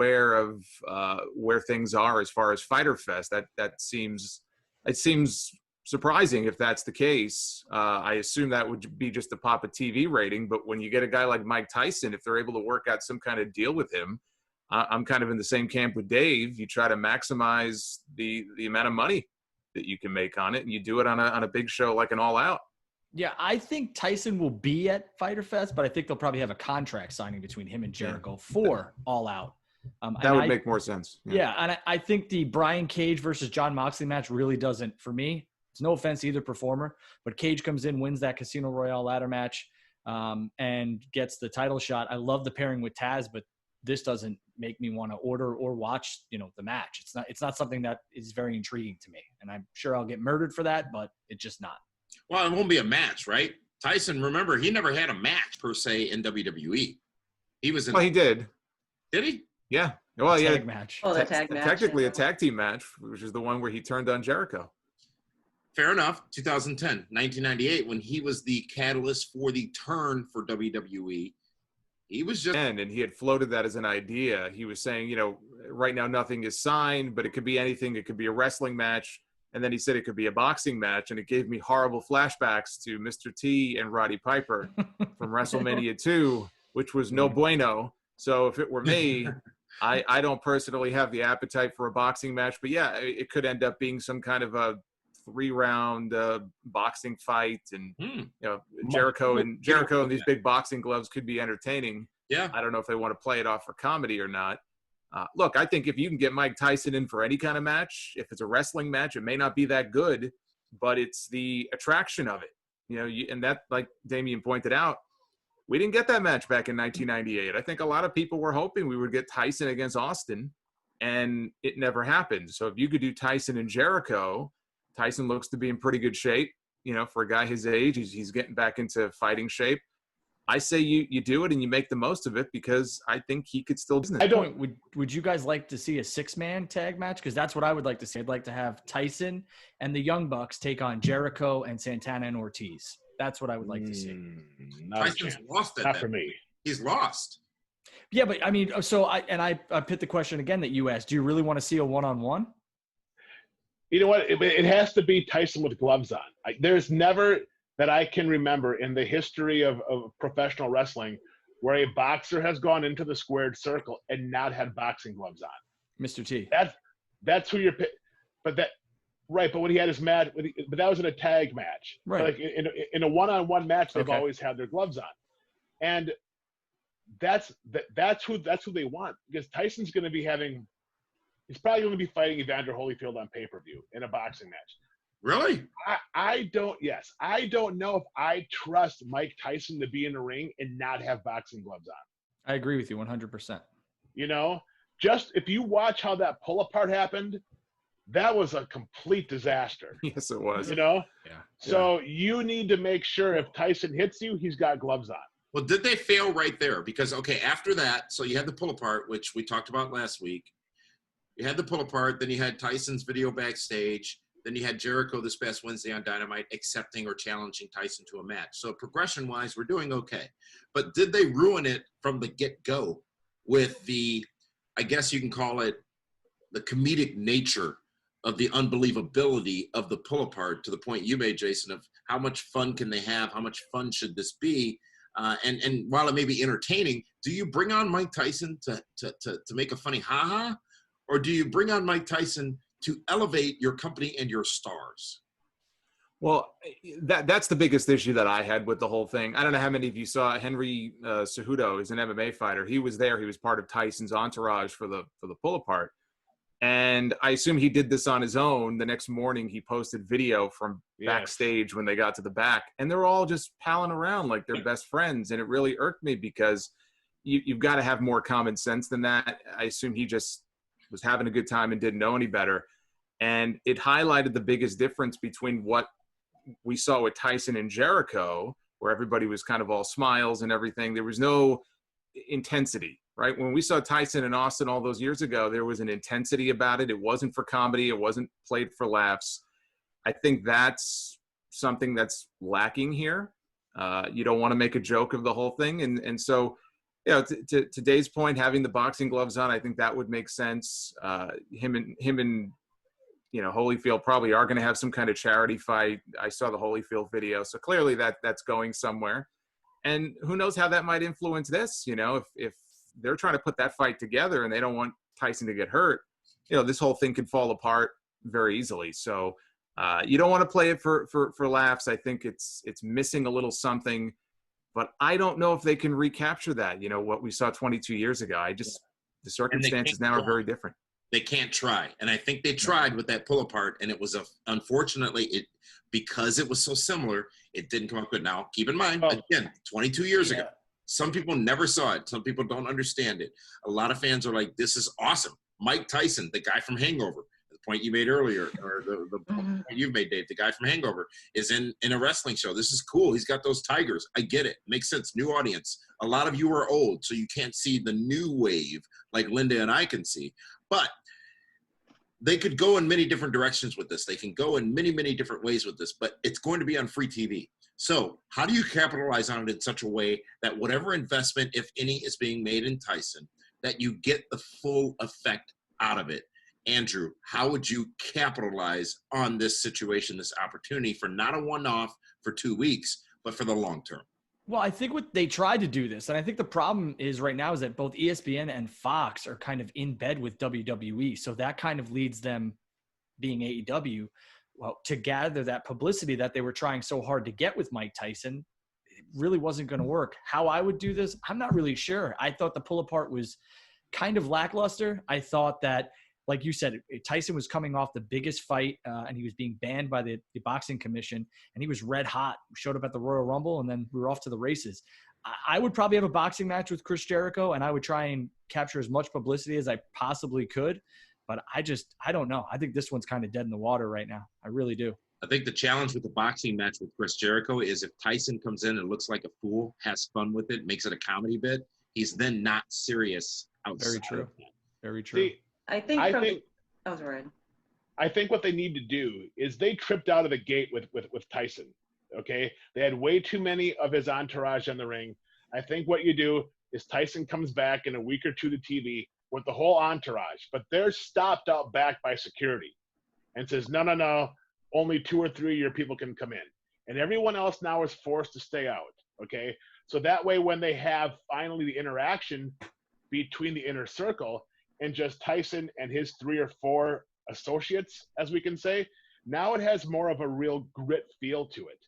aware of where things are as far as Fighter Fest. It seems surprising if that's the case. I assume that would be just to pop a TV rating, but when you get a guy like Mike Tyson, if they're able to work out some kind of deal with him, I'm kind of in the same camp with Dave. You try to maximize the amount of money that you can make on it, and you do it on a big show like an All Out. Yeah, I think Tyson will be at Fighter Fest, but I think they'll probably have a contract signing between him and Jericho for All Out. That would make more sense. Yeah, and I think the Brian Cage versus John Moxley match really doesn't, for me, it's no offense to either performer, but Cage comes in, wins that Casino Royale ladder match, and gets the title shot. I love the pairing with Taz, but this doesn't make me want to order or watch, the match. It's not something that is very intriguing to me, and I'm sure I'll get murdered for that, but it's just not. Well, it won't be a match, right? Tyson, remember, he never had a match per se in WWE. He was in. Well, he did. Did he? Yeah. Well, yeah. Tag match. Oh, the tag match. Technically a tag team match, which is the one where he turned on Jericho. Fair enough. 2010, 1998, when he was the catalyst for the turn for WWE. He was just. And he had floated that as an idea. He was saying, right now nothing is signed, but it could be anything. It could be a wrestling match. And then he said it could be a boxing match, and it gave me horrible flashbacks to Mr. T and Roddy Piper from WrestleMania 2, which was no bueno. So if it were me, I don't personally have the appetite for a boxing match. But, yeah, it could end up being some kind of a 3-round boxing fight. And, Jericho and these big boxing gloves could be entertaining. Yeah. I don't know if they want to play it off for comedy or not. Look, I think if you can get Mike Tyson in for any kind of match, if it's a wrestling match, it may not be that good, but it's the attraction of it. And that, like Damian pointed out, we didn't get that match back in 1998. I think a lot of people were hoping we would get Tyson against Austin, and it never happened. So if you could do Tyson and Jericho, Tyson looks to be in pretty good shape. For a guy his age, he's getting back into fighting shape. I say you do it and you make the most of it, because I think he could still do it. Would you guys like to see a 6-man tag match? Because that's what I would like to see. I'd like to have Tyson and the Young Bucks take on Jericho and Santana and Ortiz. That's what I would like to see. Tyson's lost it. Not for me. He's lost. Yeah, but I mean, so I put the question again that you asked. Do you really want to see a one-on-one? You know what? It has to be Tyson with gloves on. There's never that I can remember in the history of professional wrestling where a boxer has gone into the squared circle and not had boxing gloves on. Mr. T. That's who you're – but when he had his match – but that was in a tag match. Right. Like in a one-on-one match, they've Okay. always had their gloves on. And that's who they want, because Tyson's going to be having – he's probably going to be fighting Evander Holyfield on pay-per-view in a boxing match. Really? I don't know if I trust Mike Tyson to be in the ring and not have boxing gloves on. I agree with you 100%. Just if you watch how that pull apart happened, that was a complete disaster. Yes, it was. Yeah. So you need to make sure if Tyson hits you, he's got gloves on. Well, did they fail right there? Because, okay, after that, so you had the pull apart, which we talked about last week. You had the pull apart, then you had Tyson's video backstage. Then you had Jericho this past Wednesday on Dynamite accepting or challenging Tyson to a match. So progression-wise, we're doing okay. But did they ruin it from the get-go with the, I guess you can call it, the comedic nature of the unbelievability of the pull-apart, to the point you made, Jason, of how much fun can they have? How much fun should this be? And while it may be entertaining, do you bring on Mike Tyson to make a funny ha-ha? Or do you bring on Mike Tyson to elevate your company and your stars? Well, that's the biggest issue that I had with the whole thing. I don't know how many of you saw Henry Cejudo. He's an MMA fighter. He was there. He was part of Tyson's entourage for the pull apart. And I assume he did this on his own. The next morning, he posted video from backstage when they got to the back. And they're all just palling around like they're best friends. And it really irked me, because you've got to have more common sense than that. I assume he just was having a good time and didn't know any better. And it highlighted the biggest difference between what we saw with Tyson and Jericho, where everybody was kind of all smiles and everything. There was no intensity, right? When we saw Tyson and Austin all those years ago, there was an intensity about it. It wasn't for comedy. It wasn't played for laughs. I think that's something that's lacking here. You don't want to make a joke of the whole thing. And so you know, to Dave's point, having the boxing gloves on, I think that would make sense. Him and you know, Holyfield probably are going to have some kind of charity fight. I saw the Holyfield video, so clearly that's going somewhere. And who knows how that might influence this? You know, if they're trying to put that fight together and they don't want Tyson to get hurt, you know, this whole thing could fall apart very easily. So you don't want to play it for laughs. I think it's missing a little something, but I don't know if they can recapture that. You know, what we saw 22 years ago. The circumstances now are very different. They can't try. And I think they tried with that pull apart, and it was unfortunately, because it was so similar, it didn't come up good. Now, keep in mind, again, 22 years ago, some people never saw it. Some people don't understand it. A lot of fans are like, this is awesome. Mike Tyson, the guy from Hangover, the point you made earlier, or the point you've made, Dave, the guy from Hangover, is in a wrestling show. This is cool. He's got those tigers. I get it. Makes sense. New audience. A lot of you are old, so you can't see the new wave like Linda and I can see. But they could go in many different directions with this. They can go in many, many different ways with this, but it's going to be on free TV. So how do you capitalize on it in such a way that whatever investment, if any, is being made in Tyson, that you get the full effect out of it? Andrew, how would you capitalize on this situation, this opportunity for not a one-off for 2 weeks, but for the long term? Well, I think they tried to do this, and I think the problem is right now is that both ESPN and Fox are kind of in bed with WWE, so that kind of leads them, being AEW, well, to gather that publicity that they were trying so hard to get with Mike Tyson. It really wasn't going to work. How I would do this, I'm not really sure. I thought the pull apart was kind of lackluster. I thought that, like you said, Tyson was coming off the biggest fight, and he was being banned by the boxing commission, and he was red hot. Showed up at the Royal Rumble, and then we were off to the races. I would probably have a boxing match with Chris Jericho, and I would try and capture as much publicity as I possibly could. But I don't know. I think this one's kind of dead in the water right now. I really do. I think the challenge with the boxing match with Chris Jericho is if Tyson comes in and looks like a fool, has fun with it, makes it a comedy bit, he's then not serious outside. Very true. Of that. Very true. See, I think I think what they need to do is they tripped out of the gate with Tyson. Okay, they had way too many of his entourage in the ring. I think what you do is Tyson comes back in a week or two to TV with the whole entourage, but they're stopped out back by security and says, no, only 2 or 3 of your people can come in. And everyone else now is forced to stay out, okay? So that way when they have finally the interaction between the inner circle and just Tyson and his 3 or 4 associates, as we can say, now it has more of a real grit feel to it.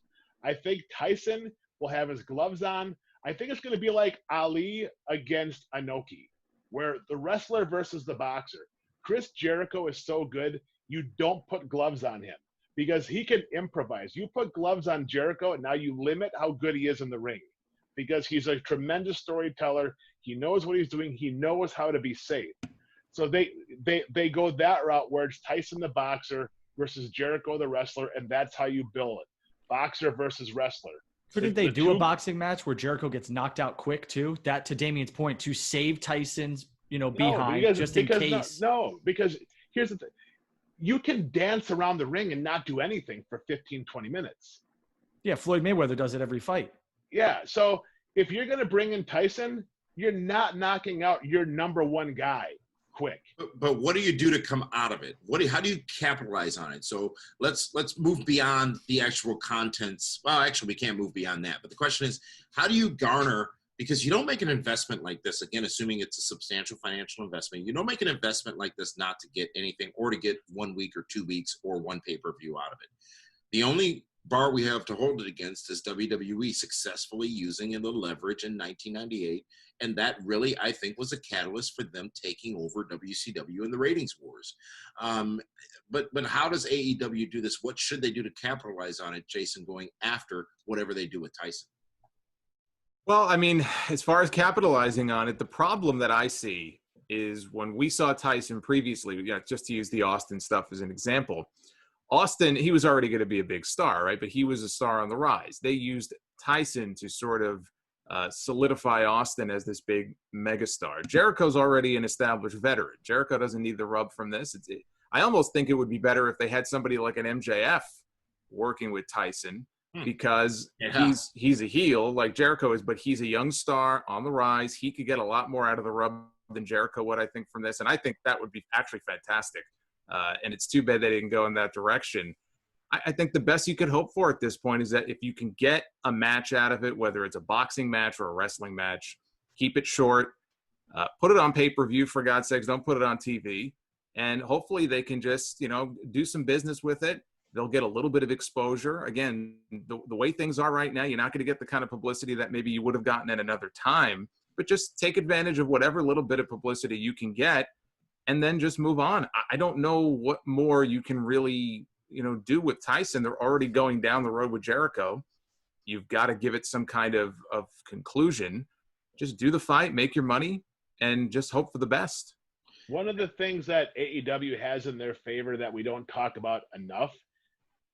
I think Tyson will have his gloves on. I think it's going to be like Ali against Inoki, where the wrestler versus the boxer. Chris Jericho is so good, you don't put gloves on him because he can improvise. You put gloves on Jericho, and now you limit how good he is in the ring because he's a tremendous storyteller. He knows what he's doing. He knows how to be safe. So they go that route where it's Tyson the boxer versus Jericho the wrestler, and that's how you build it. Boxer versus wrestler. Couldn't they do a boxing match where Jericho gets knocked out quick too? That, to Damien's point, to save Tyson's, behind, in case. No, because here's the thing. You can dance around the ring and not do anything for 15, 20 minutes. Yeah, Floyd Mayweather does it every fight. Yeah, so if you're going to bring in Tyson, you're not knocking out your number one guy quick. But what do you do to come out of it? How do you capitalize on it? So let's move beyond the actual contents. Well, actually, we can't move beyond that. But the question is, how do you garner? Because you don't make an investment like this, again, assuming it's a substantial financial investment, you don't make an investment like this not to get anything or to get 1 week or 2 weeks or one pay-per-view out of it. The only bar we have to hold it against is WWE successfully using the leverage in 1998. And that really, I think, was a catalyst for them taking over WCW in the ratings wars. But how does AEW do this? What should they do to capitalize on it, Jason, going after whatever they do with Tyson? Well, I mean, as far as capitalizing on it, the problem that I see is when we saw Tyson previously, just to use the Austin stuff as an example, Austin, he was already going to be a big star, right? But he was a star on the rise. They used Tyson to sort of solidify Austin as this big megastar. Jericho's already an established veteran. Jericho doesn't need the rub from this. I almost think it would be better if they had somebody like an MJF working with Tyson because Yeah. he's a heel like Jericho is, but he's a young star on the rise. He could get a lot more out of the rub than Jericho would, I think, from this. And I think that would be actually fantastic. And it's too bad they didn't go in that direction. I think the best you could hope for at this point is that if you can get a match out of it, whether it's a boxing match or a wrestling match, keep it short, put it on pay-per-view, for God's sakes, don't put it on TV. And hopefully they can just, do some business with it. They'll get a little bit of exposure. Again, the way things are right now, you're not going to get the kind of publicity that maybe you would have gotten at another time, but just take advantage of whatever little bit of publicity you can get and then just move on. I don't know what more you can really, do with Tyson. They're already going down the road with Jericho. You've got to give it some kind of conclusion. Just do the fight, make your money, and just hope for the best. One of the things that AEW has in their favor that we don't talk about enough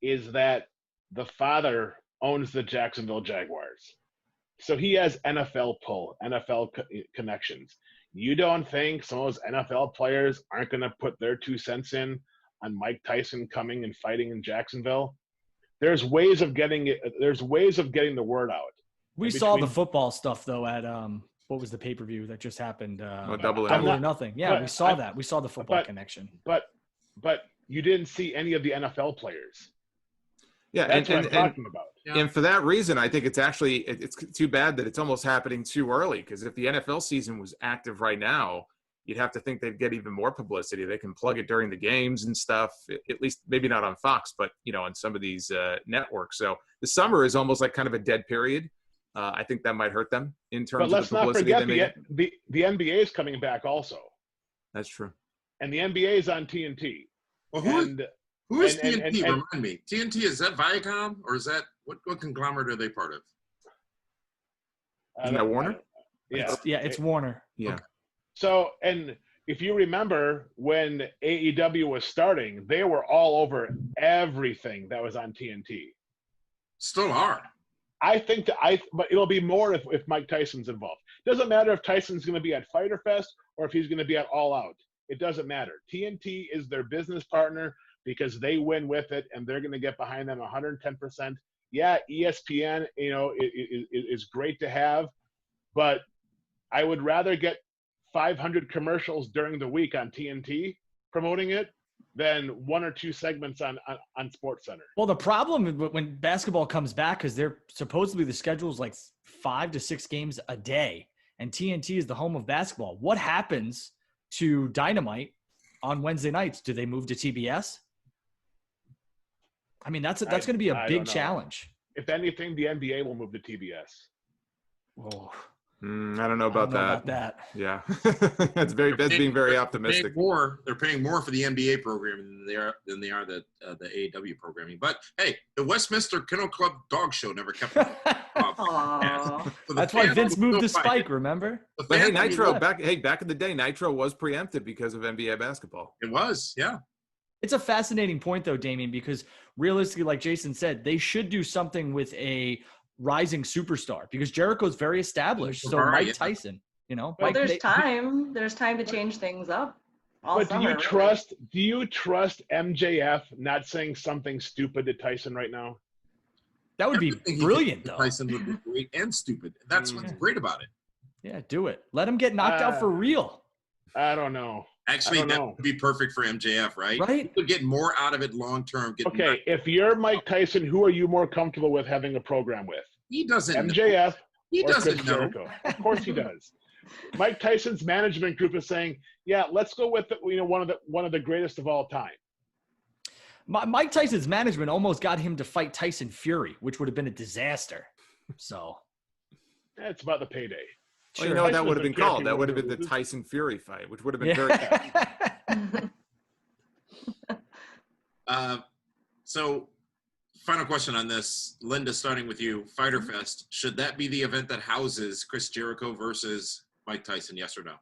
is that the father owns the Jacksonville Jaguars. So he has NFL pull, NFL connections. You don't think some of those NFL players aren't going to put their 2 cents in on Mike Tyson coming and fighting in Jacksonville? There's ways of getting it. There's ways of getting the word out. We saw the football stuff though at what was the pay-per-view that just happened? Double or Nothing. Yeah, we saw that. We saw the football connection. But you didn't see any of the NFL players. Yeah, that's what I'm talking about. Yeah. And for that reason, I think it's too bad that it's almost happening too early, because if the NFL season was active right now, you'd have to think they'd get even more publicity. They can plug it during the games and stuff, at least maybe not on Fox, but, on some of these networks. So the summer is almost like kind of a dead period. I think that might hurt them in terms of the publicity. But let's not forget the NBA is coming back also. That's true. And the NBA is on TNT. Well, who is TNT? Remind me. TNT, is that Viacom, or is that what conglomerate are they part of? Isn't that Warner? Yeah. It's Warner. Yeah. Okay. So, and if you remember when AEW was starting, they were all over everything that was on TNT. Still are. I think but it'll be more if Mike Tyson's involved. Doesn't matter if Tyson's going to be at Fyter Fest or if he's going to be at All Out. It doesn't matter. TNT is their business partner because they win with it, and they're going to get behind them 110%. Yeah, ESPN, is great to have, but I would rather get 500 commercials during the week on TNT promoting it than 1 or 2 segments on SportsCenter. Well, the problem when basketball comes back is they're supposedly the schedule is like 5 to 6 games a day, and TNT is the home of basketball. What happens to Dynamite on Wednesday nights? Do they move to TBS? I mean, that's going to be a big challenge. If anything, the NBA will move to TBS. Oh. I don't know about that. Yeah, that's being very optimistic. They're paying more for the NBA programming than they are the AEW programming. But hey, the Westminster Kennel Club Dog Show never kept up. So that's why Vince moved the spike. Remember? But hey, Nitro back in the day, Nitro was preempted because of NBA basketball. It was, yeah. It's a fascinating point though, Damien, because realistically, like Jason said, they should do something with a rising superstar, because Jericho's very established. So Mike Tyson, well, there's time to change things up. But do you trust MJF not saying something stupid to Tyson right now? That would be brilliant, though. Tyson would be great and stupid. That's what's great about it. Yeah, do it. Let him get knocked out for real. I don't know. Actually, that would be perfect for MJF, right? Right. You could get more out of it long term. Okay, if you're Mike Tyson, who are you more comfortable with having a program with? He doesn't. MJF. He doesn't know. Jericho. Of course he does. Mike Tyson's management group is saying, "Yeah, let's go with one of the greatest of all time." Mike Tyson's management almost got him to fight Tyson Fury, which would have been a disaster. So, it's about the payday. Well, you know what that would have been called? That would have been the Tyson Fury fight, which would have been very bad. So, final question on this. Linda, starting with you. Fyter Fest, should that be the event that houses Chris Jericho versus Mike Tyson, yes or no?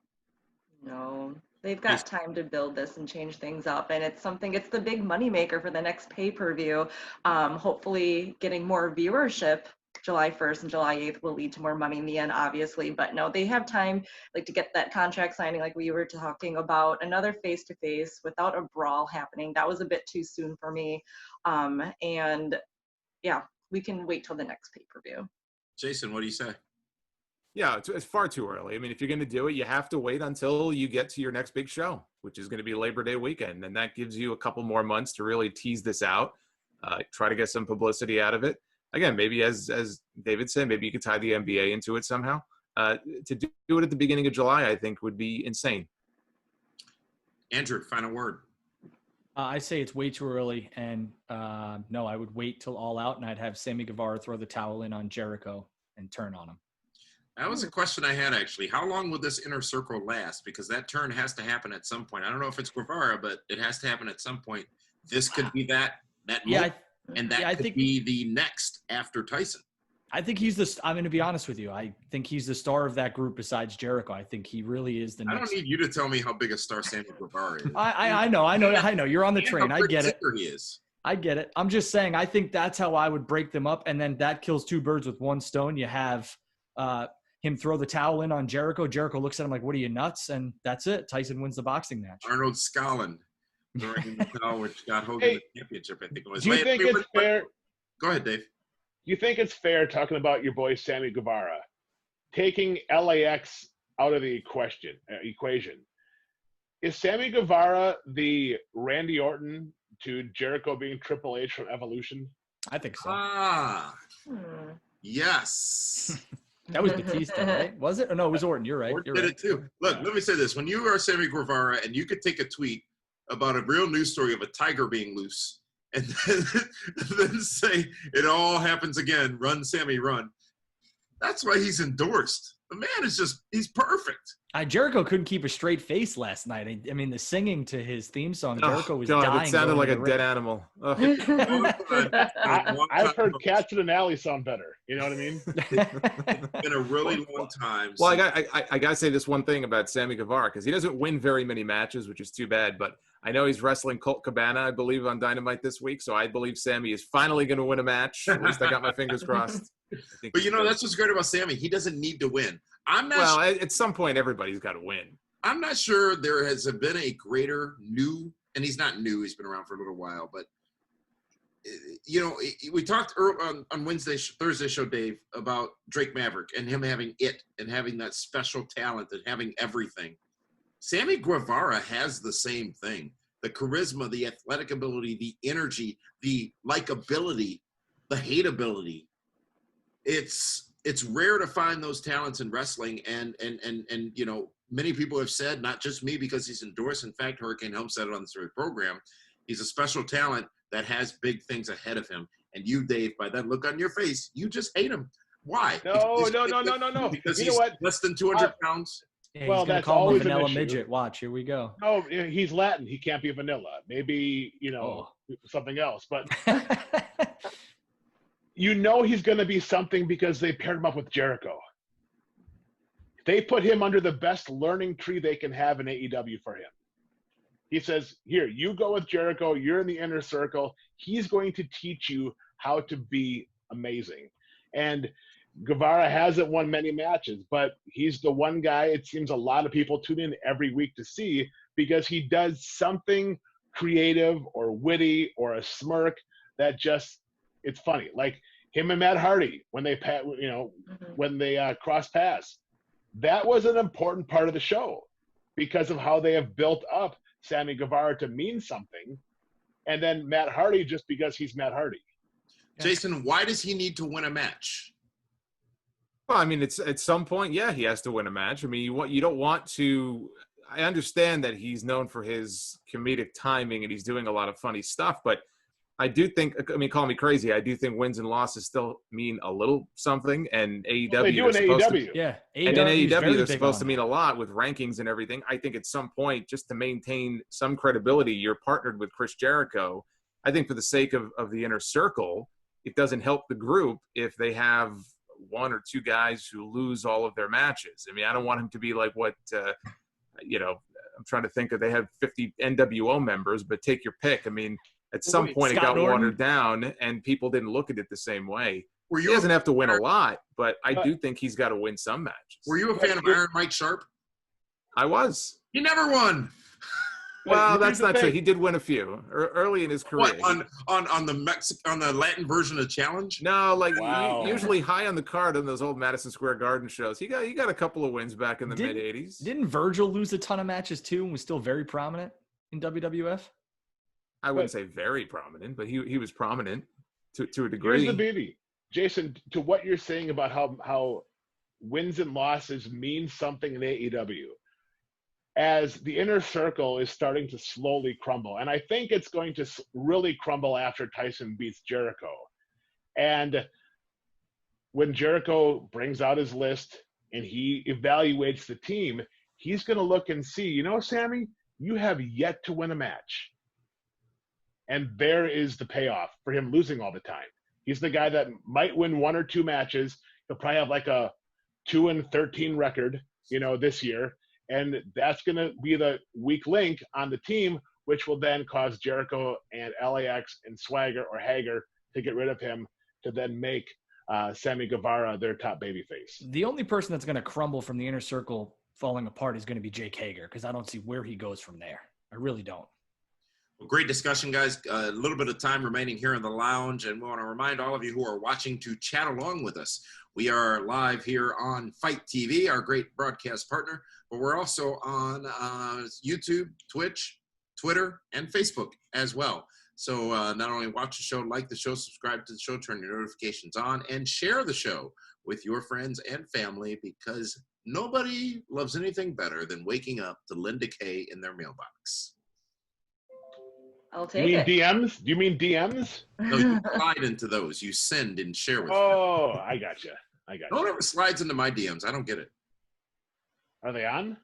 No. They've got time to build this and change things up. And it's the big moneymaker for the next pay-per-view. Hopefully getting more viewership July 1st and July 8th will lead to more money in the end, obviously. But no, they have time to get that contract signing like we were talking about. Another face-to-face without a brawl happening. That was a bit too soon for me. And yeah, we can wait till the next pay-per-view. Jason, what do you say? Yeah, it's far too early. I mean, if you're going to do it, you have to wait until you get to your next big show, which is going to be Labor Day weekend. And that gives you a couple more months to really tease this out, try to get some publicity out of it. Again, maybe as David said, maybe you could tie the NBA into it somehow. To do it at the beginning of July, I think would be insane. Andrew, final word. I say it's way too early, and no, I would wait till All Out, and I'd have Sammy Guevara throw the towel in on Jericho and turn on him. That was a question I had, actually. How long will this inner circle last? Because that turn has to happen at some point. I don't know if it's Guevara, but it has to happen at some point. This could be that moment, and that could be the next after Tyson. I think he's I'm going to be honest with you. I think he's the star of that group besides Jericho. I think he really is the next. I don't need you to tell me how big a star Sammy Guevara is. I know. You're on the train. I get it. He is. I get it. I'm just saying, I think that's how I would break them up. And then that kills two birds with one stone. You have him throw the towel in on Jericho. Jericho looks at him like, what are you, nuts? And that's it. Tyson wins the boxing match. Arnold Scotland throwing the towel, which got Hogan the championship, I think it was. Do you think it's fair? Go ahead, Dave. Do you think it's fair, talking about your boy Sammy Guevara, taking LAX out of the equation? Is Sammy Guevara the Randy Orton to Jericho being Triple H from Evolution? I think so. Yes. That was Batista, right? Was it? Or no, it was Orton. You're right. Orton did it too. Look, let me say this. When you are Sammy Guevara and you could take a tweet about a real news story of a tiger being loose and then say it all happens again, run, Sammy, run. That's why he's endorsed. The man is he's perfect. Jericho couldn't keep a straight face last night. I mean, the singing to his theme song, Jericho was God, dying. it sounded like a dead animal. I've heard Cats in an Alley sound better. You know what I mean? It's been a really long time. Well, I got to say this one thing about Sammy Guevara, because he doesn't win very many matches, which is too bad. But I know he's wrestling Colt Cabana, I believe, on Dynamite this week. So I believe Sammy is finally going to win a match. At least I got my fingers crossed. But that's what's great about Sammy. He doesn't need to win. At some point, everybody's got to win. I'm not sure there has been a greater new, and he's not new, he's been around for a little while, but, we talked on Thursday show, Dave, about Drake Maverick and him having it and having that special talent and having everything. Sammy Guevara has the same thing. The charisma, the athletic ability, the energy, the likability, the hateability. It's rare to find those talents in wrestling, and many people have said, not just me because he's endorsed. In fact, Hurricane Helm said it on this program. He's a special talent that has big things ahead of him. And you, Dave, by that look on your face, you just hate him. Why? No. Because he's less than 200 pounds. Yeah, well, that's call him a vanilla midget. Watch, here we go. No, he's Latin. He can't be vanilla. Maybe something else, but. He's going to be something because they paired him up with Jericho. They put him under the best learning tree they can have in AEW for him. He says, here, you go with Jericho. You're in the inner circle. He's going to teach you how to be amazing. And Guevara hasn't won many matches, but he's the one guy it seems a lot of people tune in every week to see because he does something creative or witty or a smirk that just – it's funny, like him and Matt Hardy when they cross paths. That was an important part of the show because of how they have built up Sammy Guevara to mean something, and then Matt Hardy just because he's Matt Hardy. Jason, why does he need to win a match? Well, I mean, it's at some point, yeah, he has to win a match. I mean, you don't want to. I understand that he's known for his comedic timing and he's doing a lot of funny stuff, but. I do think, call me crazy. I do think wins and losses still mean a little something, and AEW. Well, they do in AEW. Yeah, and in AEW, they're supposed to mean a lot with rankings and everything. I think at some point, just to maintain some credibility, you're partnered with Chris Jericho. I think for the sake of the inner circle, it doesn't help the group if they have one or two guys who lose all of their matches. I mean, I don't want him to be like what, I'm trying to think of, they have 50 NWO members, but take your pick. I mean, at some point, it got watered down, and people didn't look at it the same way. He doesn't have to win a lot, but I do think he's got to win some matches. Were you a fan of Iron Mike Sharp? I was. He never won. Well, Here's that's the not true. thing. He did win a few early in his career. What on the Latin version of Challenge? No, like Wow. usually high on the card on those old Madison Square Garden shows. He got a couple of wins back in the mid '80s. Didn't Virgil lose a ton of matches too and was still very prominent in WWF? I wouldn't say very prominent, but he was prominent to a degree. Here's the beauty, Jason, to what you're saying about how wins and losses mean something in AEW. As the inner circle is starting to slowly crumble, and I think it's going to really crumble after Tyson beats Jericho. And when Jericho brings out his list and he evaluates the team, he's going to look and see, you know, Sammy, you have yet to win a match. And there is the payoff for him losing all the time. He's the guy that might win 1 or 2 matches. He'll probably have like a 2-13 record, you know, this year. And that's going to be the weak link on the team, which will then cause Jericho and LAX and Swagger or Hager to get rid of him to then make Sammy Guevara their top babyface. The only person that's going to crumble from the inner circle falling apart is going to be Jake Hager, because I don't see where he goes from there. I really don't. Well, great discussion, guys. A little bit of time remaining here in the lounge, and we want to remind all of you who are watching to chat along with us. We are live here on Fight TV, our great broadcast partner, but we're also on YouTube, Twitch, Twitter, and Facebook as well. So not only watch the show, like the show, subscribe to the show, turn your notifications on, and share the show with your friends and family, because nobody loves anything better than waking up to Linda Kay in their mailbox. I'll You take mean it. DMs? Do you mean DMs? No, you slide into those. You send and share with them. Oh, I gotcha. No one ever slides into my DMs. I don't get it. Are they on?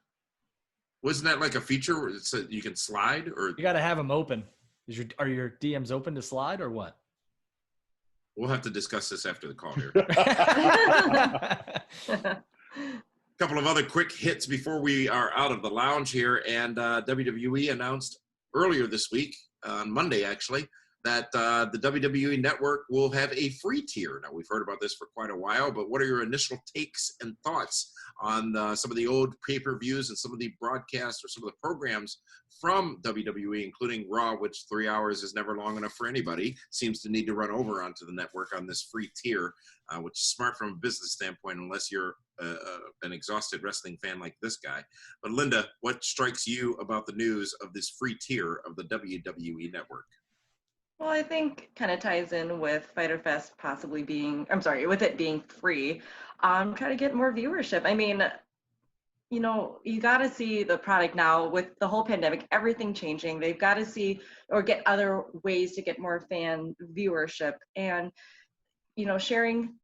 Wasn't that like a feature where it said you can slide? Or You got to have them open. Are your DMs open to slide or what? we'll have to discuss this after the call here. Yeah, A couple of other quick hits before we are out of the lounge here. And WWE announced earlier this week, on Monday actually, that the WWE Network will have a free tier. Now, we've heard about this for quite a while, but what are your initial takes and thoughts on some of the old pay-per-views and some of the broadcasts or some of the programs from WWE, including Raw, which 3 hours is never long enough for anybody, seems to need to run over onto the network on this free tier, which is smart from a business standpoint, unless you're an exhausted wrestling fan like this guy. But Linda, what strikes you about the news of this free tier of the WWE Network? Well, I think kind of ties in with Fyter Fest possibly being, with it being free, try to get more viewership. I mean, you know, you got to see the product now with the whole pandemic, everything changing. They've got to see or get other ways to get more fan viewership. And, you know, sharing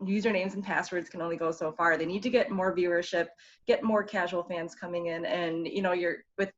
usernames and passwords can only go so far. They need to get more viewership, get more casual fans coming in. And, you know, you're with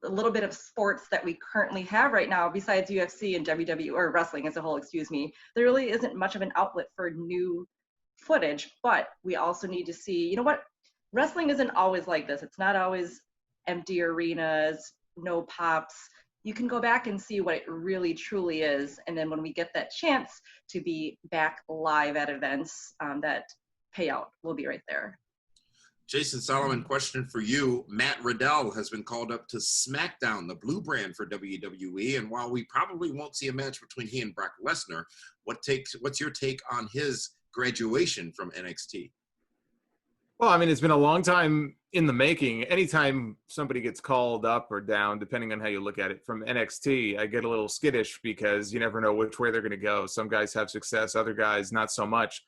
a little bit of sports that we currently have right now, besides UFC and WWE, or wrestling as a whole, there really isn't much of an outlet for new footage. But we also need to see, you know what, wrestling isn't always like this. It's not always empty arenas, no pops. You can go back and see what it really truly is. And then when we get that chance to be back live at events, that payout will be right there. Jason Solomon, question for you. Matt Riddell has been called up to SmackDown, the blue brand for WWE. And while we probably won't see a match between he and Brock Lesnar, what's your take on his graduation from NXT? Well, I mean, it's been a long time in the making. Anytime somebody gets called up or down, depending on how you look at it, from NXT, I get a little skittish because you never know which way they're going to go. Some guys have success, other guys not so much.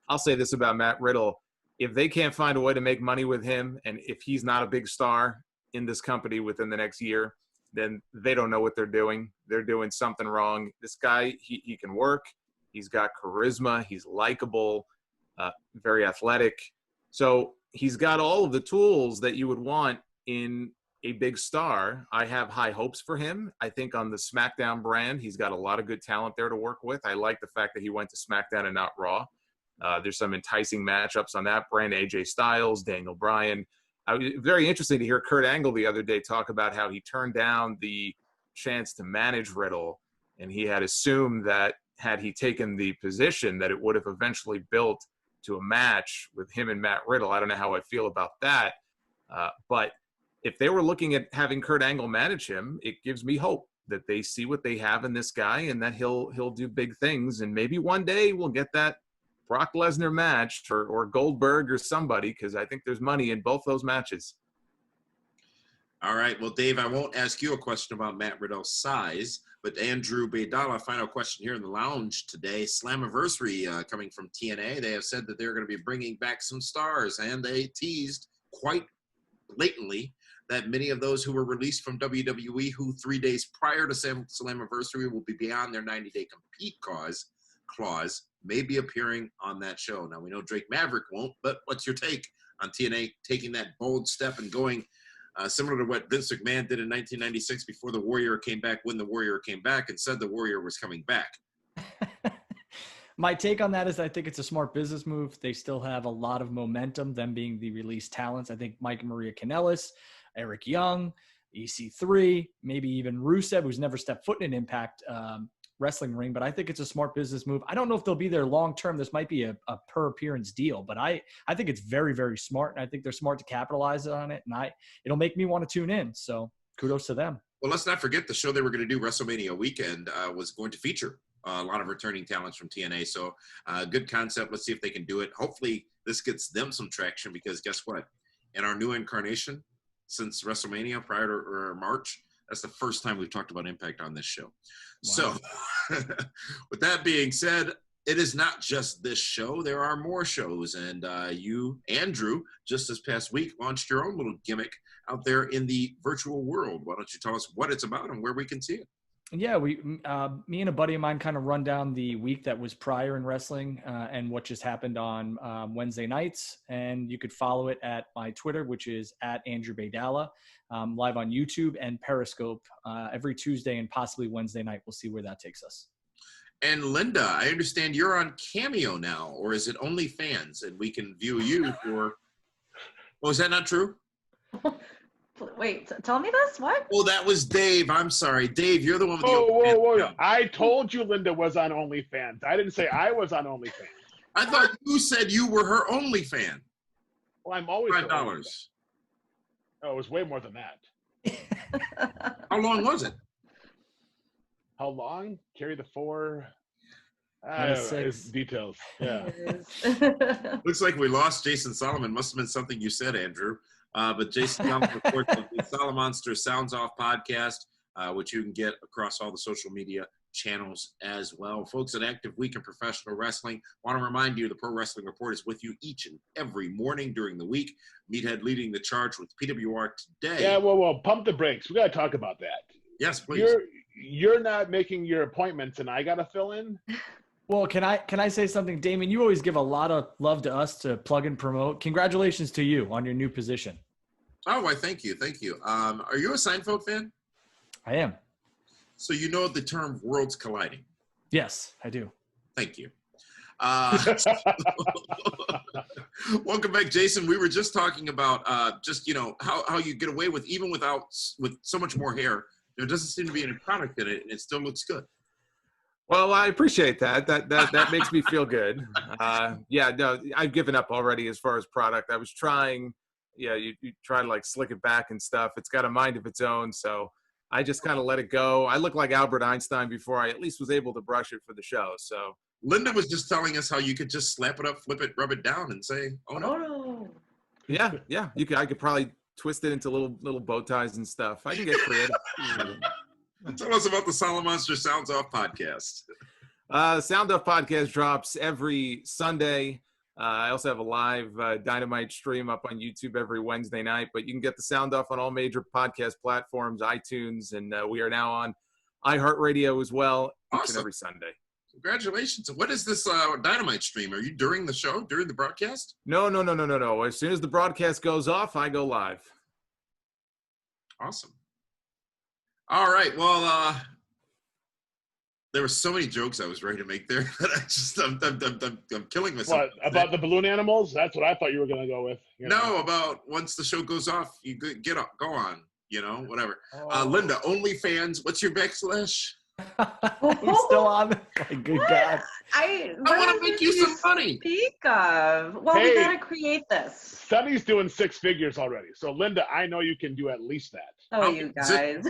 I'll say this about Matt Riddle. If they can't find a way to make money with him, and if he's not a big star in this company within the next year, then they don't know what they're doing. They're doing something wrong. This guy, he can work. He's got charisma. He's likable, very athletic. So he's got all of the tools that you would want in a big star. I have high hopes for him. I think on the SmackDown brand, he's got a lot of good talent there to work with. I like the fact that he went to SmackDown and not Raw. There's some enticing matchups on that brand. AJ Styles, Daniel Bryan. Very interesting to hear Kurt Angle the other day talk about how he turned down the chance to manage Riddle, and he had assumed that had he taken the position that it would have eventually built to a match with him and Matt Riddle. I don't know how I feel about that, but if they were looking at having Kurt Angle manage him, it gives me hope that they see what they have in this guy and that he'll do big things. And maybe one day we'll get that Brock Lesnar match or Goldberg or somebody, because I think there's money in both those matches. All right. Well, Dave, I won't ask you a question about Matt Riddell's size, but Andrew Baydala, final question here in the lounge today. Slammiversary coming from TNA. They have said that they're going to be bringing back some stars, and they teased quite blatantly that many of those who were released from WWE who 3 days prior to Slammiversary will be beyond their 90-day compete clause may be appearing on that show. Now, we know Drake Maverick won't, but what's your take on TNA taking that bold step and going similar to what Vince McMahon did in 1996 before the Warrior came back, when the Warrior came back and said the Warrior was coming back? My take on that is I think it's a smart business move. They still have a lot of momentum, them being the released talents. I think Mike and Maria Kanellis, Eric Young, EC3, maybe even Rusev, who's never stepped foot in an Impact wrestling ring, but I think it's a smart business move. I don't know if they'll be there long-term. This might be a per appearance deal, but I think it's very, very smart. And I think they're smart to capitalize on it. And it'll make me want to tune in. So kudos to them. Well, let's not forget the show they were going to do WrestleMania weekend was going to feature a lot of returning talents from TNA. So good concept. Let's see if they can do it. Hopefully this gets them some traction, because guess what? In our new incarnation since WrestleMania prior to March, that's the first time we've talked about Impact on this show. Wow. So with that being said, it is not just this show. There are more shows. And you, Andrew, just this past week, launched your own little gimmick out there in the virtual world. Why don't you tell us what it's about and where we can see it? Yeah, me and a buddy of mine kind of run down the week that was prior in wrestling and what just happened on Wednesday nights. And you could follow it at my Twitter, which is at Andrew Baydala, live on YouTube and Periscope every Tuesday and possibly Wednesday night. We'll see where that takes us. And Linda, I understand you're on Cameo now, or is it OnlyFans? And we can view you for, oh, is that not true? Wait, tell me this? What? Oh, that was Dave. I'm sorry. Dave, you're the one with the Whoa. I told you Linda was on OnlyFans. I didn't say I was on OnlyFans. I thought you said you were her only fan. Well, I'm always $5. Oh, it was way more than that. How long was it? How long? Carry the 4. Details. Yeah. Looks like we lost Jason Solomon. Must have been something you said, Andrew. But Jason Solomon reports on the Solomonster Sounds Off podcast, which you can get across all the social media channels as well. Folks, an active week in professional wrestling. Want to remind you the Pro Wrestling Report is with you each and every morning during the week. Meathead leading the charge with PWR today. Yeah, well, pump the brakes. We got to talk about that. Yes, please. You're not making your appointments, and I got to fill in? Well, can I say something, Damon? You always give a lot of love to us to plug and promote. Congratulations to you on your new position. Oh, why, thank you. Are you a Seinfeld fan? I am. So you know the term worlds colliding? Yes, I do. Thank you. Welcome back, Jason. We were just talking about how you get away with with so much more hair. There doesn't seem to be any product in it, and it still looks good. Well, I appreciate that. That makes me feel good. No, I've given up already as far as product. I was trying. Yeah, you try to like slick it back and stuff. It's got a mind of its own, so I just kind of let it go. I look like Albert Einstein before I at least was able to brush it for the show. So Linda was just telling us how you could just slap it up, flip it, rub it down, and say, "Oh no." Yeah. I could probably twist it into little bow ties and stuff. I can get creative. Tell us about the Solomonster Sounds Off podcast. Sound Off podcast drops every Sunday. I also have a live Dynamite stream up on YouTube every Wednesday night, but you can get the Sound Off on all major podcast platforms, iTunes, and we are now on iHeartRadio as well each and every Sunday. Congratulations. What is this Dynamite stream? Are you during the show, during the broadcast? No. As soon as the broadcast goes off, I go live. Awesome. All right. Well, there were so many jokes I was ready to make there that I'm killing myself. What, about the balloon animals? That's what I thought you were going to go with. No, about once the show goes off, you go on, whatever. Linda, OnlyFans, what's your backslash? He's still on. My good What? God. I What want is to make this you some money. speak of? Well, Hey. we gotta create this. Sonny's doing 6 figures already. So Linda, I know you can do at least that. Oh, you guys.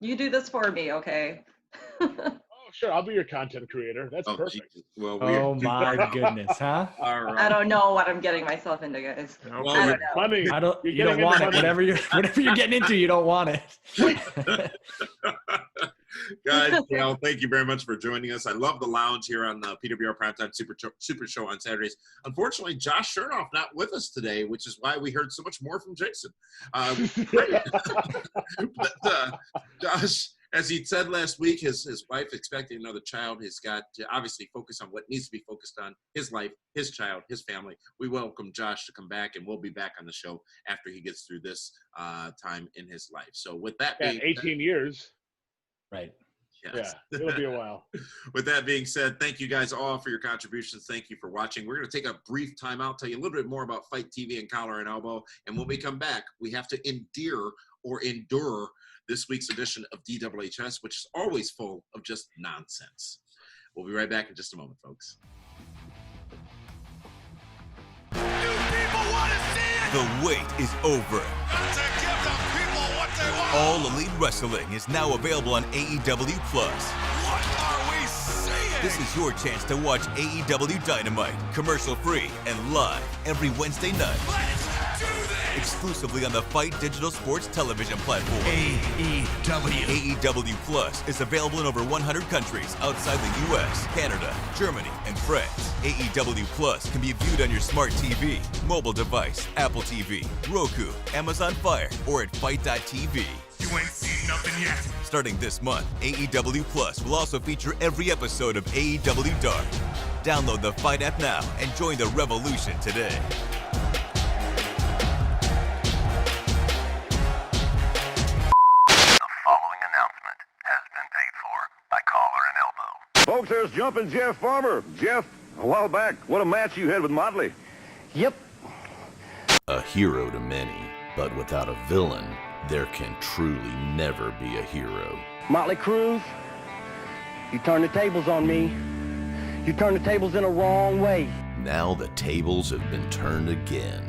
You do this for me, okay? Oh, sure. I'll be your content creator. That's Oh, perfect. Jesus. Well, Oh my goodness, huh? All right. I don't know what I'm getting myself into, guys. No, Well, I you're- don't know. Money. I don't. You're You don't getting want into it. money. Whatever you're getting into, you don't want it. Guys, Gail, thank you very much for joining us. I love the lounge here on the PWR Primetime Super Show on Saturdays. Unfortunately, Josh Chernoff not with us today, which is why we heard so much more from Jason. But, Josh, as he said last week, his wife expecting another child. He's got to obviously focus on what needs to be focused on: his life, his child, his family. We welcome Josh to come back, and we'll be back on the show after he gets through this time in his life. So with that Yeah, being 18 years. Right. yes. Yeah, it'll be a while. With that being said, thank you guys all for your contributions. Thank you for watching. We're going to take a brief time out, tell you a little bit more about Fight TV and Collar and Elbow. And when we come back, we have to endure this week's edition of DWHS, which is always full of just nonsense. We'll be right back in just a moment, folks. The wait is over. All Elite Wrestling is now available on AEW Plus. What are we seeing? This is your chance to watch AEW Dynamite, commercial-free and live every Wednesday night. Let's do this! Exclusively on the Fight Digital Sports television platform. AEW. AEW Plus is available in over 100 countries outside the U.S., Canada, Germany, and France. AEW Plus can be viewed on your smart TV, mobile device, Apple TV, Roku, Amazon Fire, or at Fight.tv. You ain't seen nothing yet. Starting this month, AEW Plus will also feature every episode of AEW Dark. Download the Fight app now and join the revolution today. Following announcement has been paid for by Collar and Elbow. Folks, there's Jumpin' Jeff Farmer. Jeff, a while back, what a match you had with Motley. Yep. A hero to many, but without a villain, there can truly never be a hero. Motley Cruz, you turned the tables on me. You turned the tables in a wrong way. Now the tables have been turned again.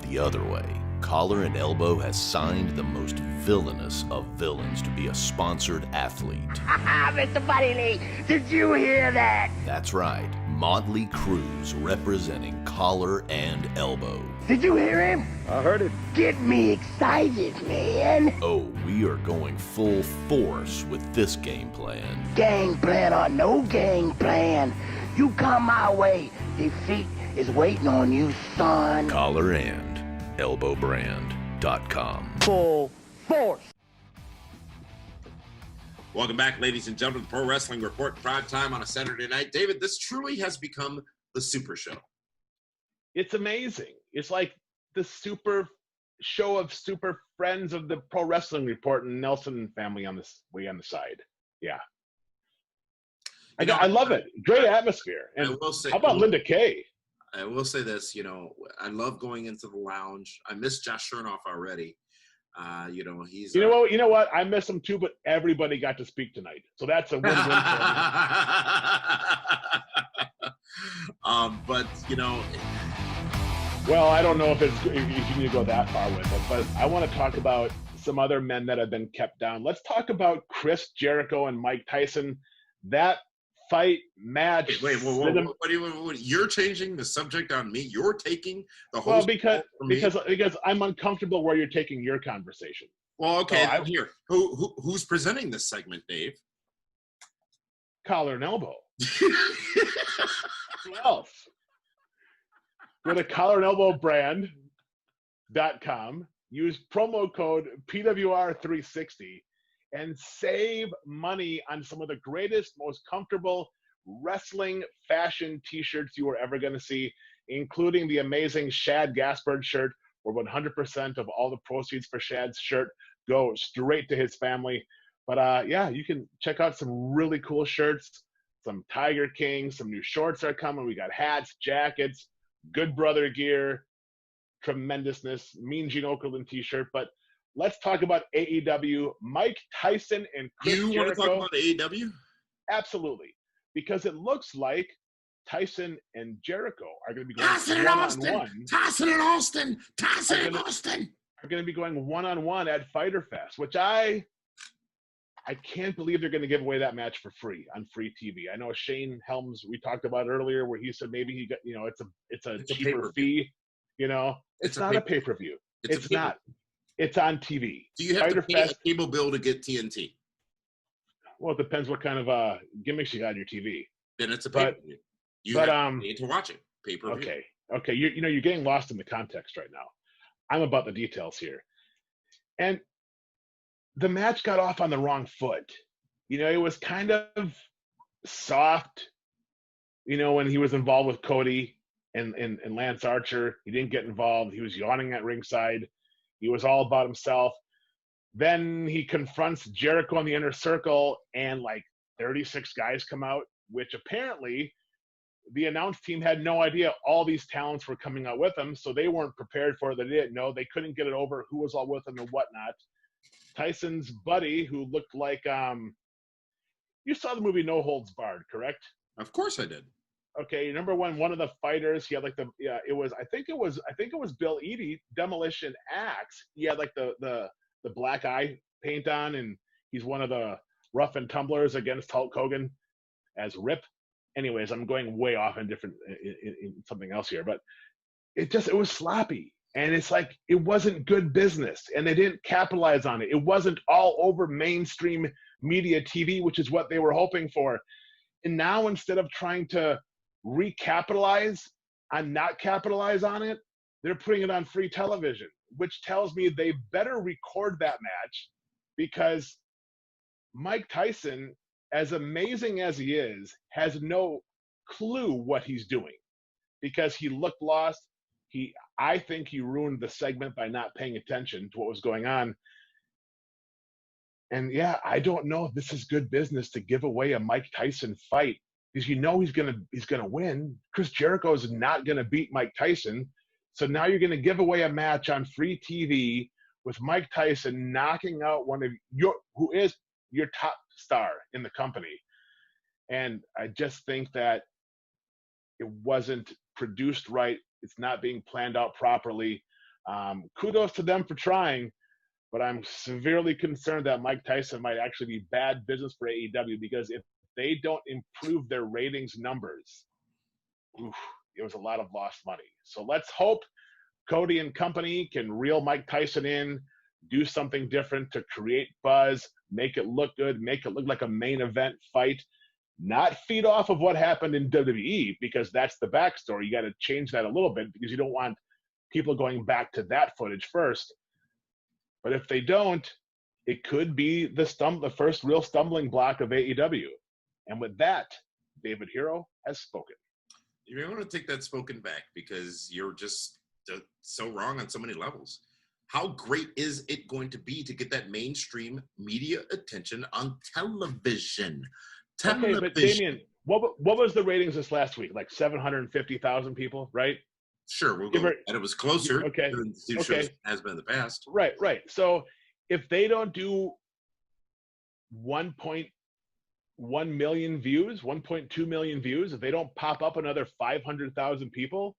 The other way. Collar and Elbow has signed the most villainous of villains to be a sponsored athlete. Mr. Buddy Lee, did you hear that? That's right, Motley Cruz representing Collar and Elbow. Did you hear him? I heard it. Get me excited, man. Oh, we are going full force with this game plan. Gang plan or no gang plan, you come my way. Defeat is waiting on you, son. Collar and ElbowBrand.com. Full force. Welcome back, ladies and gentlemen, to the Pro Wrestling Report, prime time on a Saturday night. David, this truly has become the Super Show. It's amazing. It's like the super show of super friends of the Pro Wrestling Report and Nelson family on this way on the side. Yeah. I love it. Great atmosphere. And I will say, how about Linda Kay? I will say this, I love going into the lounge. I miss Josh Chernoff already. He's You know what? I miss him too, but everybody got to speak tonight. So that's a win-win for me. but Well, I don't know if you need to go that far with it, but I want to talk about some other men that have been kept down. Let's talk about Chris Jericho and Mike Tyson. That fight match. Wait, what do you? You're changing the subject on me. You're taking the whole. Well, because I'm uncomfortable where you're taking your conversation. Well, okay. So here, who's presenting this segment, Dave? Collar and Elbow. Who else? Go to collarandelbowbrand.com. Use promo code PWR360 and save money on some of the greatest, most comfortable wrestling fashion t-shirts you are ever going to see, including the amazing Shad Gaspard shirt, where 100% of all the proceeds for Shad's shirt go straight to his family. But you can check out some really cool shirts, some Tiger King, some new shorts are coming. We got hats, jackets, Good Brother gear, tremendousness, Mean Gene Okerlund t-shirt. But let's talk about AEW. Mike Tyson and Chris You want to Jericho. talk about AEW? Absolutely, because it looks like Tyson and Jericho are going to be going Tyson and Austin. one-on-one. Tyson and Austin. Tyson and Austin. Are going to be going one-on-one at Fyter Fest, which I can't believe they're going to give away that match for free on free TV. I know Shane Helms, we talked about earlier, where he said maybe he got, it's a cheaper fee. It's not a pay-per-view. It's not. It's on TV. Do you have to pay a cable bill to get TNT? Well, it depends what kind of gimmicks you got on your TV. Then it's a pay-per-view. You have to watch it. Pay-per-view. Okay. You're getting lost in the context right now. I'm about the details here. And the match got off on the wrong foot. It was kind of soft, when he was involved with Cody and Lance Archer. He didn't get involved. He was yawning at ringside. He was all about himself. Then he confronts Jericho in the inner circle, and like 36 guys come out, which apparently the announce team had no idea all these talents were coming out with him, so they weren't prepared for it. They didn't know. They couldn't get it over who was all with him and whatnot. Tyson's buddy, who looked like you saw the movie No Holds Barred, correct? Of course I did. Okay, number one of the fighters, he had like I think it was Bill Eadie, Demolition Axe. He had like the black eye paint on, and he's one of the rough and tumblers against Hulk Hogan as Rip. Anyways, I'm going way off in something else here, but it was sloppy, and it's like it wasn't good business, and they didn't capitalize on it. It wasn't all over mainstream media TV, which is what they were hoping for. And now instead of trying to recapitalize and not capitalize on it, they're putting it on free television, which tells me they better record that match, because Mike Tyson, as amazing as he is, has no clue what he's doing, because he looked lost. I think he ruined the segment by not paying attention to what was going on. And yeah, I don't know if this is good business to give away a Mike Tyson fight, because he's gonna win. Chris Jericho is not gonna beat Mike Tyson. So now you're gonna give away a match on free TV with Mike Tyson knocking out who is your top star in the company. And I just think that it wasn't produced right. It's not being planned out properly. Kudos to them for trying, but I'm severely concerned that Mike Tyson might actually be bad business for AEW, because if they don't improve their ratings numbers, it was a lot of lost money. So let's hope Cody and company can reel Mike Tyson in, do something different to create buzz, make it look good, make it look like a main event fight, not feed off of what happened in WWE, because that's the backstory. You got to change that a little bit, because you don't want people going back to that footage first. But if they don't, it could be the first real stumbling block of AEW. And with that, David Hero has spoken. You may want to take that spoken back, because you're just so wrong on so many levels. How great is it going to be to get that mainstream media attention on television? Okay, but Damien, what was the ratings this last week? Like 750,000 people, right? Sure, we'll go. And it was closer than the show has been in the past. Right. So if they don't do 1.1 million views, 1.2 million views, if they don't pop up another 500,000 people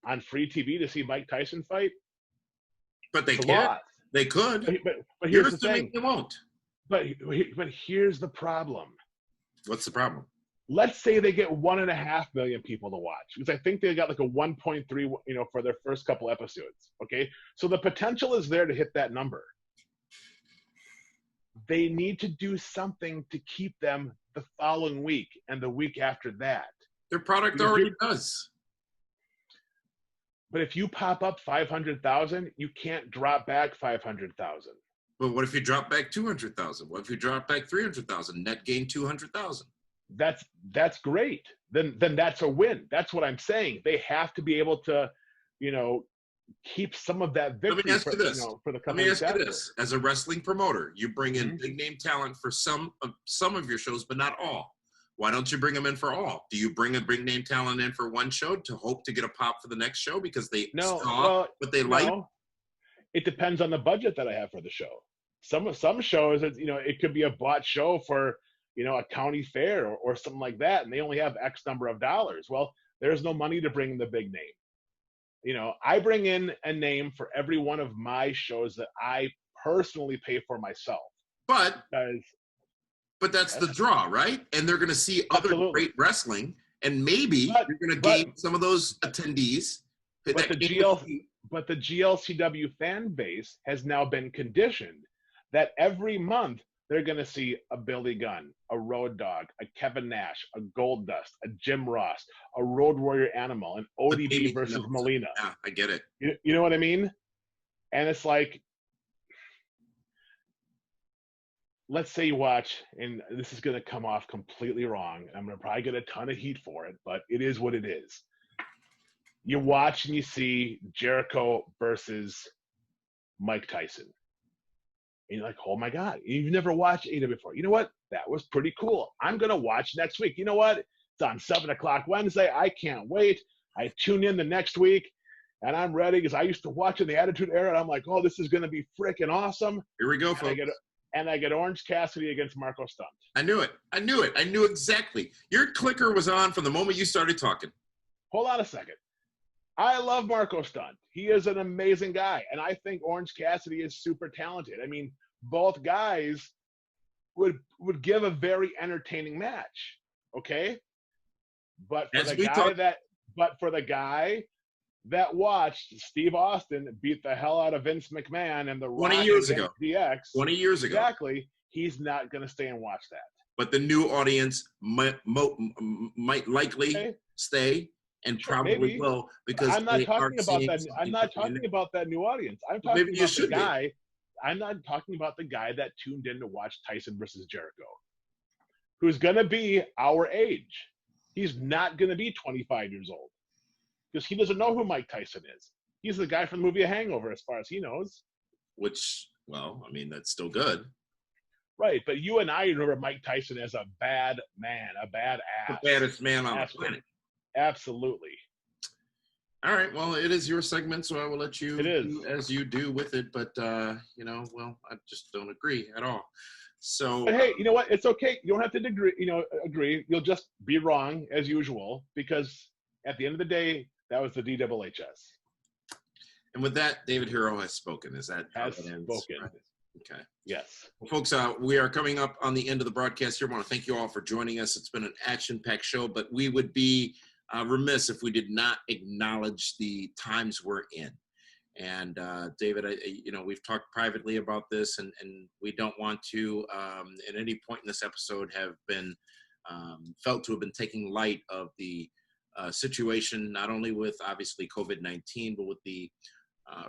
on free TV to see Mike Tyson fight, but they can't. They could. But here's the thing. They won't. But here's the problem. What's the problem? Let's say they get 1.5 million people to watch, because I think they got like a 1.3, for their first couple episodes. Okay, so the potential is there to hit that number. They need to do something to keep them the following week and the week after that. Their product already does. But if you pop up 500,000, you can't drop back 500,000. But what if you drop back 200,000? What if you drop back 300,000? Net gain 200,000. That's great. Then that's a win. That's what I'm saying. They have to be able to, keep some of that victory. Let me ask you this. For the Let me ask you this. As a wrestling promoter, you bring in big name talent for some of your shows, but not all. Why don't you bring them in for all? Do you bring a big name talent in for one show to hope to get a pop for the next show because they saw what they like? it depends on the budget that I have for the show. Some shows, it could be a bought show for, a county fair or something like that, and they only have X number of dollars. Well, there's no money to bring in the big name. I bring in a name for every one of my shows that I personally pay for myself. But that's Yes. the draw, right? And they're going to see other Absolutely. great wrestling, and maybe you're going to gain some of those attendees. But the GLCW fan base has now been conditioned that every month they're going to see a Billy Gunn, a Road Dogg, a Kevin Nash, a Goldust, a Jim Ross, a Road Warrior Animal, an ODB versus Molina. Yeah, I get it. You know what I mean? And it's like, let's say you watch, and this is going to come off completely wrong. I'm going to probably get a ton of heat for it, but it is what it is. You watch and you see Jericho versus Mike Tyson. And you're like, oh my God, you've never watched AEW before. You know what? That was pretty cool. I'm going to watch next week. You know what? It's on 7 o'clock Wednesday. I can't wait. I tune in the next week, and I'm ready because I used to watch in the Attitude Era, and I'm like, oh, this is going to be freaking awesome. Here we go, folks. And I get Orange Cassidy against Marco Stunt. I knew it. I knew exactly. Your clicker was on from the moment you started talking. Hold on a second. I love Marco Stunt. He is an amazing guy, and I think Orange Cassidy is super talented. I mean, both guys would give a very entertaining match, okay? But for the guy that watched Steve Austin beat the hell out of Vince McMahon and the 20 years ago. DX, 20 years ago. Exactly. He's not going to stay and watch that. But the new audience might likely stay. And probably maybe. will, because I'm not talking about that. I'm not talking about that new audience. I'm talking about the guy. I'm not talking about the guy that tuned in to watch Tyson versus Jericho, who's going to be our age. He's not going to be 25 years old because he doesn't know who Mike Tyson is. He's the guy from the movie Hangover, as far as he knows. Which, well, I mean, that's still good. Right, but you and I remember Mike Tyson as a bad man, a bad ass. The baddest man on the planet. Absolutely. All right. Well, it is your segment, so I will let you do as you do with it. But I just don't agree at all. So, but hey, you know what? It's okay. You don't have to agree. You'll just be wrong as usual, because at the end of the day, that was the DWHS. And with that, David Hero has spoken. Is that has spoken? Right? Okay. Yes. Well, folks, we are coming up on the end of the broadcast here. I want to thank you all for joining us. It's been an action-packed show, but we would be remiss if we did not acknowledge the times we're in. And David, we've talked privately about this, and we don't want to, at any point in this episode, have been felt to have been taking light of the situation, not only with obviously COVID-19, but with the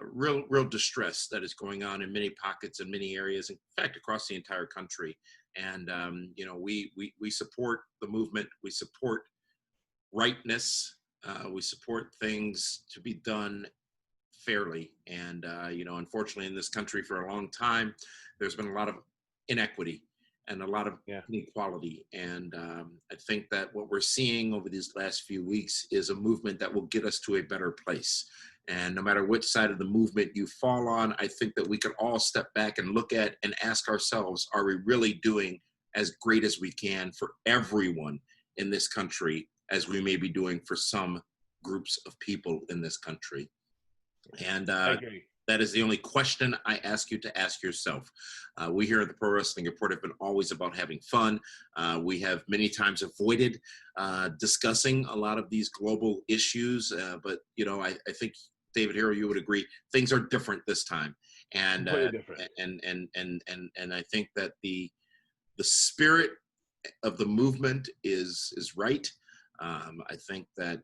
real distress that is going on in many pockets and many areas, in fact, across the entire country. And we support the movement. We support rightness. We support things to be done fairly. And unfortunately, in this country for a long time, there's been a lot of inequity and a lot of inequality. And I think that what we're seeing over these last few weeks is a movement that will get us to a better place. And no matter which side of the movement you fall on, I think that we could all step back and look at and ask ourselves, are we really doing as great as we can for everyone in this country as we may be doing for some groups of people in this country? And that is the only question I ask you to ask yourself. We here at the Pro Wrestling Report have been always about having fun. We have many times avoided discussing a lot of these global issues, but I think, David Hero, you would agree, things are different this time. And and I think that the spirit of the movement is right. I think that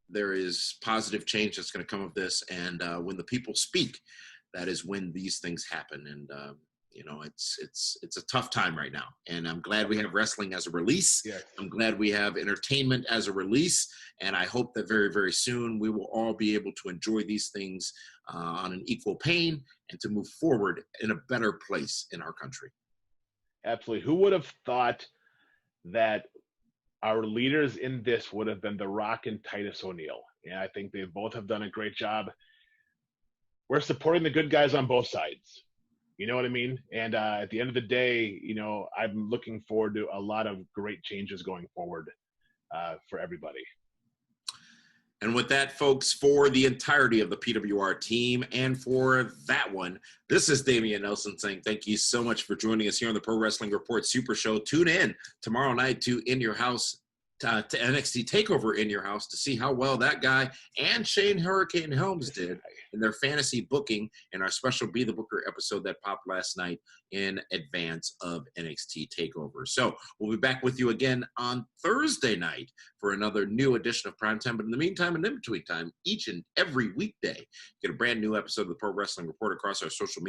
there is positive change that's going to come of this, and when the people speak, that is when these things happen. And it's a tough time right now, and I'm glad we have wrestling as a release. Yes. I'm glad we have entertainment as a release, and I hope that very, very soon we will all be able to enjoy these things on an equal plane and to move forward in a better place in our country. Absolutely. Who would have thought that our leaders in this would have been The Rock and Titus O'Neil? And I think they both have done a great job. we're supporting the good guys on both sides. You know what I mean? And at the end of the day, you know, I'm looking forward to a lot of great changes going forward for everybody. And with that, folks, for the entirety of the PWR team and for that one, this is Damian Nelson saying thank you so much for joining us here on the Pro Wrestling Report Super Show. Tune in tomorrow night to In Your House, to NXT TakeOver In Your House, to see how well that guy and Shane Hurricane Helms did in their fantasy booking in our special Be the Booker episode that popped last night in advance of NXT TakeOver. So we'll be back with you again on Thursday night for another new edition of Primetime. But in the meantime and in between time, each and every weekday, get a brand new episode of the Pro Wrestling Report across our social media